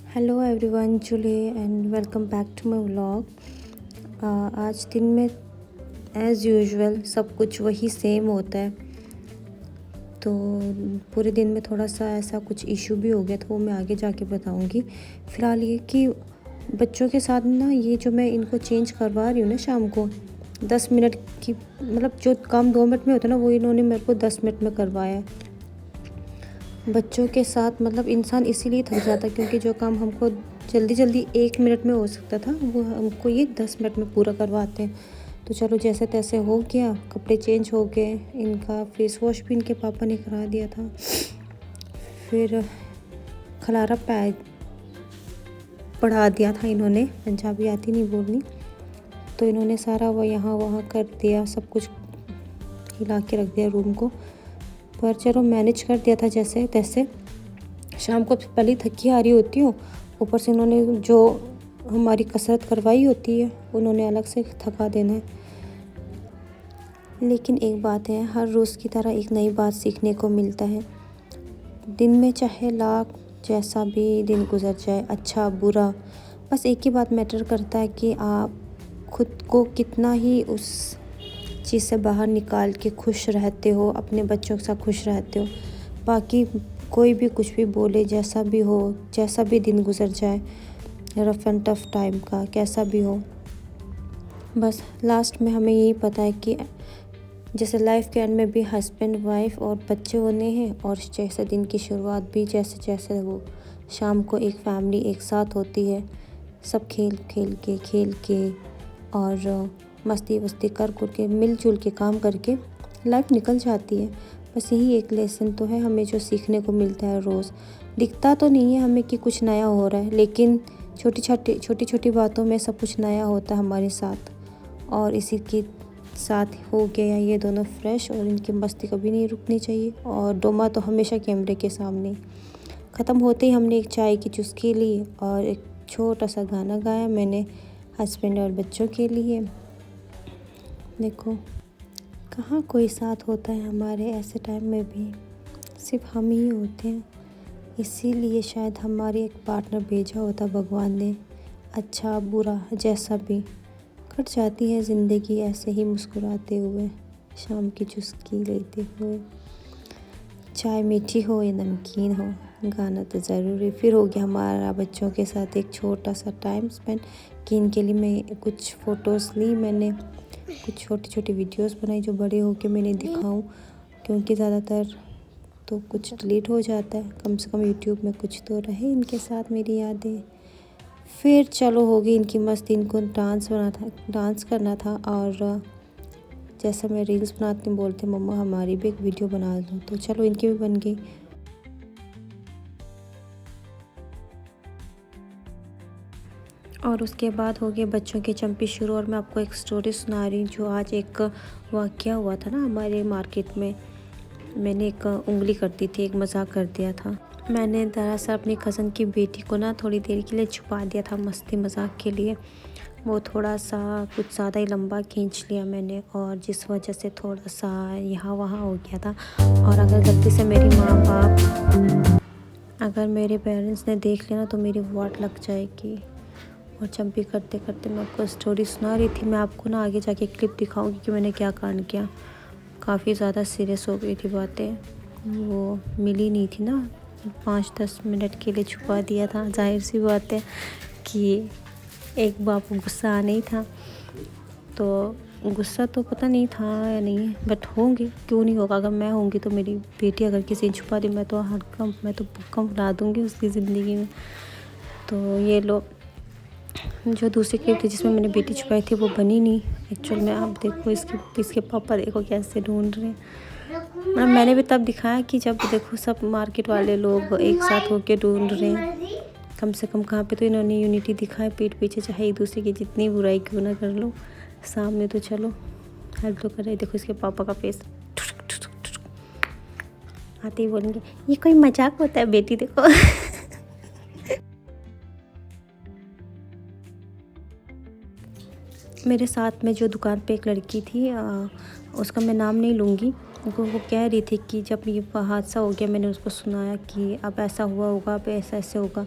Hello everyone, जुले and welcome back to my vlog. आज दिन में एज़ यूजुअल सब कुछ वही सेम होता है। तो पूरे दिन में थोड़ा सा ऐसा कुछ इशू भी हो गया, तो वो मैं आगे जाके बताऊंगी। फ़िलहाल ये कि बच्चों के साथ ना, ये जो मैं इनको चेंज करवा रही हूँ ना शाम को 10 मिनट की, मतलब जो काम 2 मिनट में होता है ना, वो इन्होंने मेरे को 10 मिनट में करवाया है। बच्चों के साथ मतलब इंसान इसीलिए थक जाता है, क्योंकि जो काम हमको जल्दी जल्दी 1 मिनट में हो सकता था, वो हमको ये 10 मिनट में पूरा करवाते हैं। तो चलो, जैसे तैसे हो गया, कपड़े चेंज हो गए, इनका फेस वॉश भी इनके पापा ने करा दिया था। फिर खलारा पैक पढ़ा दिया था इन्होंने, पंजाबी आती नहीं बोलनी, तो इन्होंने सारा वो यहाँ वहाँ कर दिया, सब कुछ हिला के रख दिया रूम को। पर चलो मैनेज कर दिया था जैसे तैसे। शाम को पहले थकी हारी होती हूँ, ऊपर से इन्होंने जो हमारी कसरत करवाई होती है, उन्होंने अलग से थका देना है। लेकिन एक बात है, हर रोज़ की तरह एक नई बात सीखने को मिलता है। दिन में चाहे लाख जैसा भी दिन गुजर जाए, अच्छा बुरा, बस एक ही बात मैटर करता है कि आप खुद को कितना ही उस चीज़ से बाहर निकाल के खुश रहते हो, अपने बच्चों के साथ खुश रहते हो। बाकी कोई भी कुछ भी बोले, जैसा भी हो, जैसा भी दिन गुजर जाए, रफ एंड टफ टाइम का कैसा भी हो, बस लास्ट में हमें यही पता है कि जैसे लाइफ के एंड में भी हस्बैंड वाइफ और बच्चे होने हैं, और जैसे दिन की शुरुआत भी जैसे जैसे वो शाम को एक फैमिली एक साथ होती है, सब खेल के और मस्ती वस्ती कर के मिलजुल के काम करके लाइफ निकल जाती है। बस यही एक लेसन तो है हमें जो सीखने को मिलता है रोज़। दिखता तो नहीं है हमें कि कुछ नया हो रहा है, लेकिन छोटी छोटी बातों में सब कुछ नया होता है हमारे साथ। और इसी के साथ हो गया ये दोनों फ्रेश, और इनकी मस्ती कभी नहीं रुकनी चाहिए। और डोमा तो हमेशा कैमरे के सामने। ख़त्म होते ही हमने एक चाय की चुस्की ली और एक छोटा सा गाना गाया मैंने हस्बैंड और बच्चों के लिए। देखो, कहाँ कोई साथ होता है हमारे ऐसे टाइम में भी, सिर्फ हम ही होते हैं। इसीलिए शायद हमारे एक पार्टनर भेजा होता भगवान ने। अच्छा बुरा जैसा भी, कट जाती है ज़िंदगी ऐसे ही मुस्कुराते हुए, शाम की चुस्की लेते हुए। चाय मीठी हो या नमकीन हो, गाना तो ज़रूरी। फिर हो गया हमारा बच्चों के साथ एक छोटा सा टाइम स्पेंड, कि इनके लिए मैं कुछ फ़ोटोज़ ली, मैंने कुछ छोटी छोटी वीडियोस बनाई जो बड़े होके मैंने दिखाऊं, क्योंकि ज़्यादातर तो कुछ डिलीट हो जाता है, कम से कम यूट्यूब में कुछ तो रहे इनके साथ मेरी यादें। फिर चलो हो गई इनकी मस्ती, इनको डांस करना था, और जैसा मैं रील्स बनाती हूँ बोलते मम्मा हमारी भी एक वीडियो बना दो, तो चलो इनकी भी बन गई। और उसके बाद हो गए बच्चों की चंपी शुरू। और मैं आपको एक स्टोरी सुना रही हूँ, जो आज एक वाक़या हुआ था ना हमारे मार्केट में। मैंने एक उंगली कर दी थी, एक मजाक कर दिया था। मैंने दरअसल अपनी कज़न की बेटी को ना थोड़ी देर के लिए छुपा दिया था, मस्ती मजाक के लिए। वो थोड़ा सा कुछ ज़्यादा ही लंबा खींच लिया मैंने, और जिस वजह से थोड़ा सा यहाँ वहाँ हो गया था। और अगर गलती से मेरी माँ बाप, अगर मेरे पेरेंट्स ने देख लिया ना, तो मेरी वाट लग जाएगी। और चंपी करते करते मैं आपको स्टोरी सुना रही थी। मैं आपको ना आगे जाके क्लिप दिखाऊंगी कि मैंने क्या कांड किया। काफ़ी ज़्यादा सीरियस हो गई थी बातें, वो मिली नहीं थी ना, 5-10 मिनट के लिए छुपा दिया था। जाहिर सी बात है कि एक बाप को गुस्सा आना ही था, तो गुस्सा तो पता नहीं था या नहीं, बट होंगे, क्यों नहीं होगा। अगर मैं होंगी तो मेरी बेटी अगर किसी ने छुपा दी, मैं तो भूकंप ला दूँगी उसकी ज़िंदगी में। तो ये लोग जो दूसरी क्लिप थी जिसमें मैंने बेटी छुपाई थी, वो बनी नहीं एक्चुअल में। आप देखो इसके पापा देखो कैसे ढूंढ रहे हैं। मतलब मैंने भी तब दिखाया कि जब देखो सब मार्केट वाले लोग एक साथ होके ढूंढ रहे हैं, कम से कम कहाँ पे तो इन्होंने यूनिटी दिखाई। पीठ पीछे चाहे एक दूसरे की जितनी बुराई क्यों ना कर लो, सामने तो चलो हेल्प तो कर रहे। देखो इसके पापा का फेस, आते ही बोलेंगे ये कोई मजाक होता है बेटी देखो। मेरे साथ में जो दुकान पे एक लड़की थी, उसका मैं नाम नहीं लूँगी, वो कह रही थी कि जब ये हादसा हो गया, मैंने उसको सुनाया कि अब ऐसा हुआ होगा, अब ऐसा ऐसे होगा,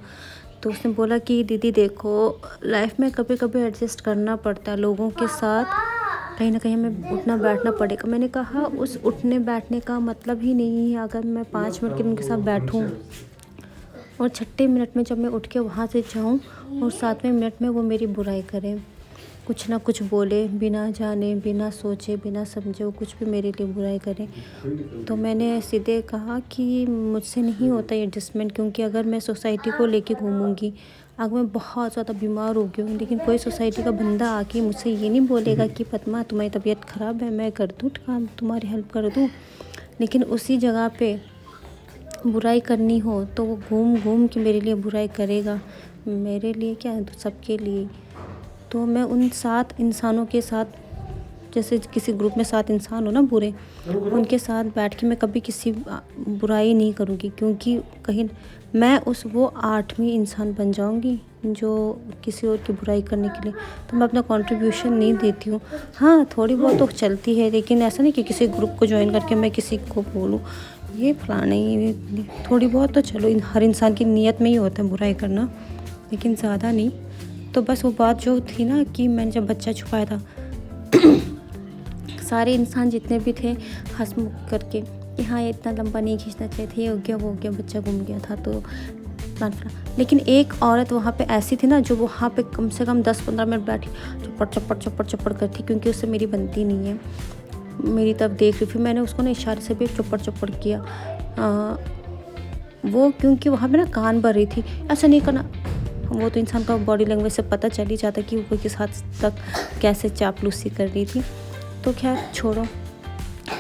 तो उसने बोला कि दीदी देखो, लाइफ में कभी कभी एडजस्ट करना पड़ता है लोगों के साथ, कहीं ना कहीं हमें उठना बैठना पड़ेगा। मैंने कहा उस उठने बैठने का मतलब ही नहीं है अगर मैं 5 मिनट के उनके साथ बैठूं और 6 मिनट में जब मैं उठ के वहाँ से जाऊं और 7वें मिनट में वो मेरी बुराई करें, कुछ ना कुछ बोले, बिना जाने बिना सोचे बिना समझे वो कुछ भी मेरे लिए बुराई करें। तो मैंने सीधे कहा कि मुझसे नहीं होता ये एडजस्टमेंट, क्योंकि अगर मैं सोसाइटी को लेके घूमूंगी, अगर मैं बहुत ज़्यादा बीमार हो गई हूँ, लेकिन कोई सोसाइटी का बंदा आके मुझसे ये नहीं बोलेगा कि पद्मा तुम्हारी तबीयत ख़राब है, मैं कर दूँ काम, तुम्हारी हेल्प कर दूँ। लेकिन उसी जगह पे बुराई करनी हो तो वो घूम घूम के मेरे लिए बुराई करेगा। मेरे लिए क्या है, सबके लिए। तो मैं उन 7 इंसानों के साथ, जैसे किसी ग्रुप में 7 इंसान हो ना बुरे, उनके साथ बैठ के मैं कभी किसी बुराई नहीं करूँगी, क्योंकि कहीं मैं वो 8वीं इंसान बन जाऊँगी जो किसी और की बुराई करने के लिए। तो मैं अपना कंट्रीब्यूशन नहीं देती हूँ। हाँ, थोड़ी बहुत तो चलती है, लेकिन ऐसा नहीं कि किसी ग्रुप को ज्वाइन करके मैं किसी को बोलूँ ये फलाना, ये थोड़ी बहुत तो चलो, हर इंसान की नीयत में ही होता है बुराई करना, लेकिन ज़्यादा नहीं। तो बस वो बात जो थी ना कि मैंने जब बच्चा छुपाया था सारे इंसान जितने भी थे हंसमुख करके कि हाँ ये इतना लंबा नहीं खींचना चाहिए था, ये हो गया वो हो गया, बच्चा घूम गया था तो लेकिन एक औरत वहाँ पे ऐसी थी ना जो वहाँ पे कम से कम 10-15 मिनट बैठी चप्पड़ करती, क्योंकि उससे मेरी बनती नहीं है, मेरी तरफ देख रही। फिर मैंने उसको ना इशारे से भी चप्पड़ किया, वो क्योंकि वहाँ पे ना कान भर रही थी, ऐसा नहीं करना। वो तो इंसान का बॉडी लैंग्वेज से पता चल ही जाता कि वो किस हद तक कैसे चापलूसी कर रही थी। तो खैर छोड़ो,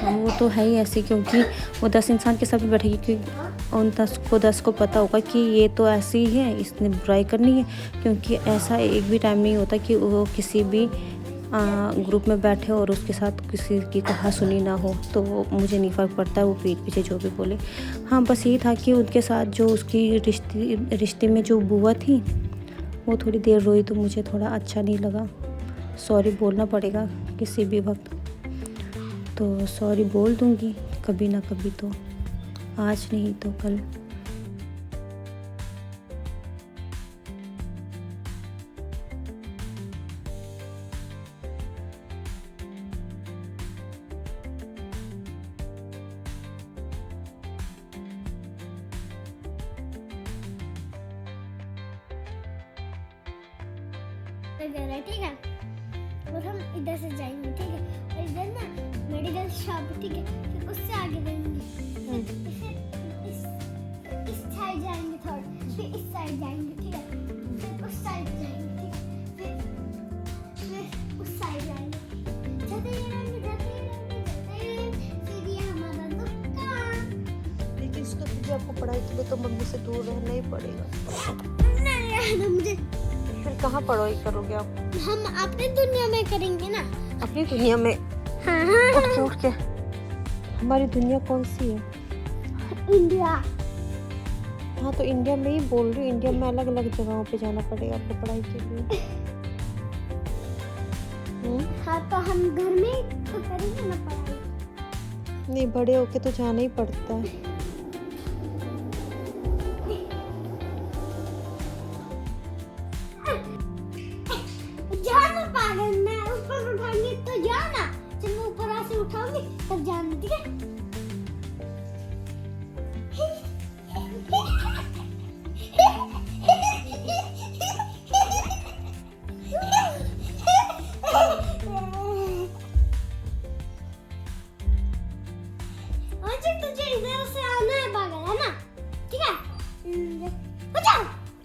वो तो है ही ऐसी, क्योंकि वो 10 इंसान के साथ भी बैठेगी, क्योंकि उन 10 को पता होगा कि ये तो ऐसी ही है, इसने बुराई करनी है। क्योंकि ऐसा एक भी टाइम नहीं होता कि वो किसी भी ग्रुप में बैठे और उसके साथ किसी की कहा सुनी ना हो। तो वो मुझे नहीं फ़र्क पड़ता है वो पीठ पीछे जो भी बोले। हाँ, बस ये था कि उनके साथ जो उसकी रिश्ते में जो बुआ थी वो थोड़ी देर रोई, तो मुझे थोड़ा अच्छा नहीं लगा। सॉरी बोलना पड़ेगा किसी भी वक्त, तो सॉरी बोल दूँगी कभी ना कभी, तो आज नहीं तो कल। ठीक है, और हम इधर से जाएंगे, ठीक है, और इधर ना मेडिकल शॉप, ठीक है, फिर उससे आगे जाएंगे, इस साइड जाएंगे थोड़ा, फिर इस साइड जाएंगे, ठीक है, फिर उस साइड जाएंगे, ठीक है, फिर उस साइड जाएंगे, जाते रहेंगे, फिर ये हमारा दुकान। लेकिन उसको तुझे आपको पढ़ाई के लिए तो मम्मी से दूर रहना ही पड़ेगा। नहीं, मुझे फिर कहाँ पढ़ाई करोगे आप? हम अपनी दुनिया में करेंगे ना, अपनी दुनिया में। हाँ, उठ के हमारी दुनिया कौन सी है? इंडिया। हाँ, तो इंडिया में ही बोल रही हूँ, इंडिया में अलग अलग जगहों पे जाना पड़ेगा आपको पढ़ाई के लिए। हाँ, तो हम घर में तो करेंगे ना पढ़ाई। नहीं, बड़े होके तो जाना ही पड़ता है।